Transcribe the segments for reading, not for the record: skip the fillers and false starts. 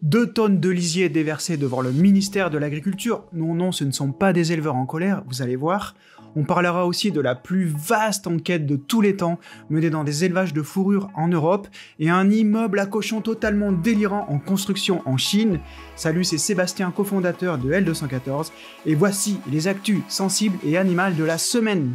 2 tonnes de lisier déversées devant le ministère de l'Agriculture. Non, ce ne sont pas des éleveurs en colère, vous allez voir. On parlera aussi de la plus vaste enquête de tous les temps, menée dans des élevages de fourrure en Europe, et un immeuble à cochons totalement délirant en construction en Chine. Salut, c'est Sébastien, cofondateur de L214, et voici les actus sensibles et animales de la semaine.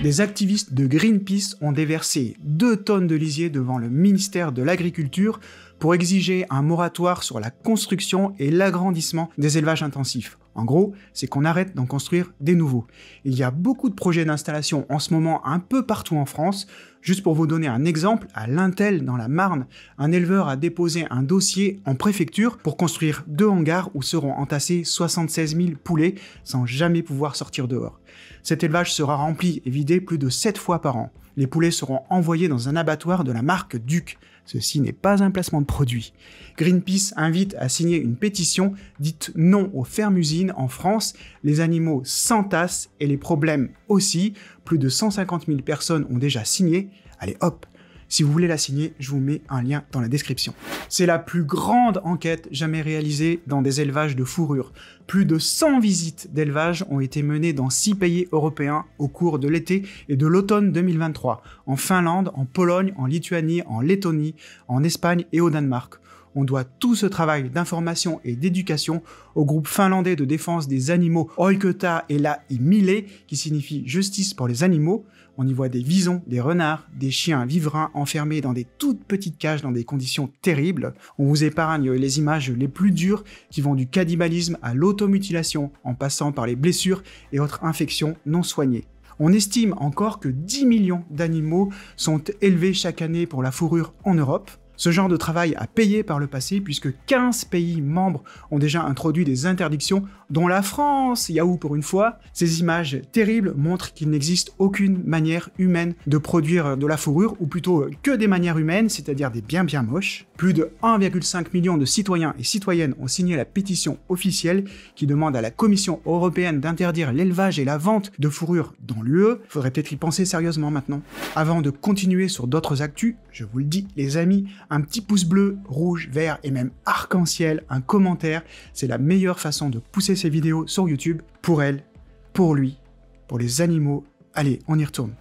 Des activistes de Greenpeace ont déversé 2 tonnes de lisier devant le ministère de l'Agriculture pour exiger un moratoire sur la construction et l'agrandissement des élevages intensifs. En gros, c'est qu'on arrête d'en construire des nouveaux. Il y a beaucoup de projets d'installation en ce moment un peu partout en France. Juste pour vous donner un exemple, à Lintel, dans la Marne, un éleveur a déposé un dossier en préfecture pour construire 2 hangars où seront entassés 76 000 poulets sans jamais pouvoir sortir dehors. Cet élevage sera rempli et vidé plus de 7 fois par an. Les poulets seront envoyés dans un abattoir de la marque Duc. Ceci n'est pas un placement de produit. Greenpeace invite à signer une pétition dite non aux fermes-usines en France. Les animaux s'entassent et les problèmes aussi. Plus de 150 000 personnes ont déjà signé. Allez hop! Si vous voulez la signer, je vous mets un lien dans la description. C'est la plus grande enquête jamais réalisée dans des élevages de fourrure. Plus de 100 visites d'élevage ont été menées dans 6 pays européens au cours de l'été et de l'automne 2023. En Finlande, en Pologne, en Lituanie, en Lettonie, en Espagne et au Danemark. On doit tout ce travail d'information et d'éducation au groupe finlandais de défense des animaux Oiketa Eläimille, qui signifie justice pour les animaux. On y voit des visons, des renards, des chiens vivrains enfermés dans des toutes petites cages dans des conditions terribles. On vous épargne les images les plus dures qui vont du cannibalisme à l'automutilation, en passant par les blessures et autres infections non soignées. On estime encore que 10 millions d'animaux sont élevés chaque année pour la fourrure en Europe. Ce genre de travail a payé par le passé puisque 15 pays membres ont déjà introduit des interdictions, dont la France, yahoo pour une fois. Ces images terribles montrent qu'il n'existe aucune manière humaine de produire de la fourrure, ou plutôt que des manières humaines, c'est-à-dire des bien moches. Plus de 1,5 million de citoyens et citoyennes ont signé la pétition officielle qui demande à la Commission européenne d'interdire l'élevage et la vente de fourrure dans l'UE. Faudrait peut-être y penser sérieusement maintenant. Avant de continuer sur d'autres actus, je vous le dis les amis, un petit pouce bleu, rouge, vert et même arc-en-ciel, un commentaire, c'est la meilleure façon de pousser ces vidéos sur YouTube pour elle, pour lui, pour les animaux. Allez, on y retourne.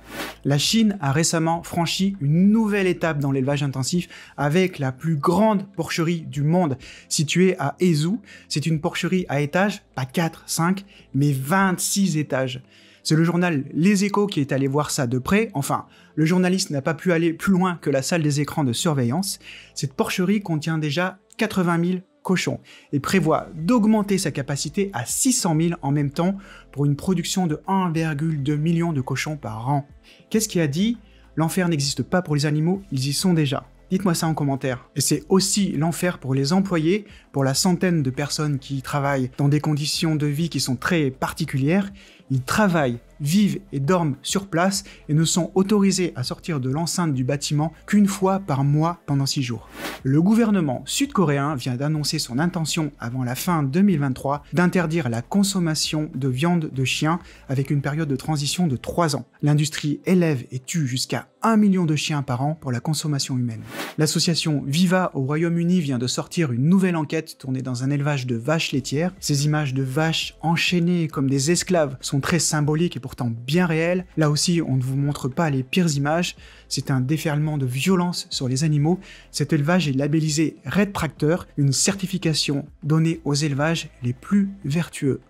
La Chine a récemment franchi une nouvelle étape dans l'élevage intensif avec la plus grande porcherie du monde, située à Hezhou. C'est une porcherie à étages, pas 4, 5, mais 26 étages. C'est le journal Les Échos qui est allé voir ça de près. Enfin, le journaliste n'a pas pu aller plus loin que la salle des écrans de surveillance. Cette porcherie contient déjà 80 000 cochons et prévoit d'augmenter sa capacité à 600 000 en même temps pour une production de 1,2 million de cochons par an. Qu'est-ce qui a dit ? L'enfer n'existe pas pour les animaux, ils y sont déjà. Dites-moi ça en commentaire. Et c'est aussi l'enfer pour les employés, pour la centaine de personnes qui travaillent dans des conditions de vie qui sont très particulières. Ils travaillent, vivent et dorment sur place et ne sont autorisés à sortir de l'enceinte du bâtiment qu'une fois par mois pendant 6 jours. Le gouvernement sud-coréen vient d'annoncer son intention avant la fin 2023 d'interdire la consommation de viande de chien avec une période de transition de 3 ans. L'industrie élève et tue jusqu'à 1 million de chiens par an pour la consommation humaine. L'association Viva au Royaume-Uni vient de sortir une nouvelle enquête tournée dans un élevage de vaches laitières. Ces images de vaches enchaînées comme des esclaves sont très symboliques et pourtant bien réelles. Là aussi, on ne vous montre pas les pires images. C'est un déferlement de violence sur les animaux. Cet élevage est labellisé Red Tractor, une certification donnée aux élevages les plus vertueux.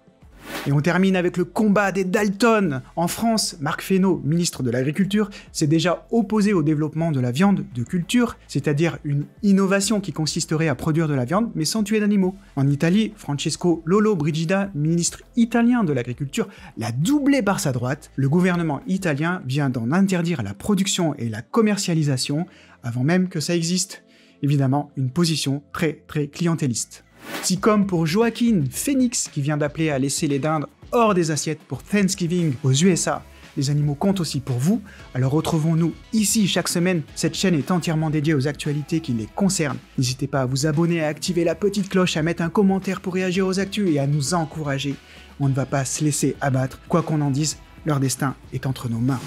Et on termine avec le combat des Dalton. En France, Marc Fesneau, ministre de l'Agriculture, s'est déjà opposé au développement de la viande de culture, c'est-à-dire une innovation qui consisterait à produire de la viande mais sans tuer d'animaux. En Italie, Francesco Lollobrigida, ministre italien de l'Agriculture, l'a doublé par sa droite. Le gouvernement italien vient d'en interdire la production et la commercialisation avant même que ça existe. Évidemment, une position très clientéliste. Si comme pour Joaquin Phoenix qui vient d'appeler à laisser les dindes hors des assiettes pour Thanksgiving aux USA, les animaux comptent aussi pour vous, alors retrouvons-nous ici chaque semaine. Cette chaîne est entièrement dédiée aux actualités qui les concernent. N'hésitez pas à vous abonner, à activer la petite cloche, à mettre un commentaire pour réagir aux actus et à nous encourager. On ne va pas se laisser abattre, quoi qu'on en dise, leur destin est entre nos mains.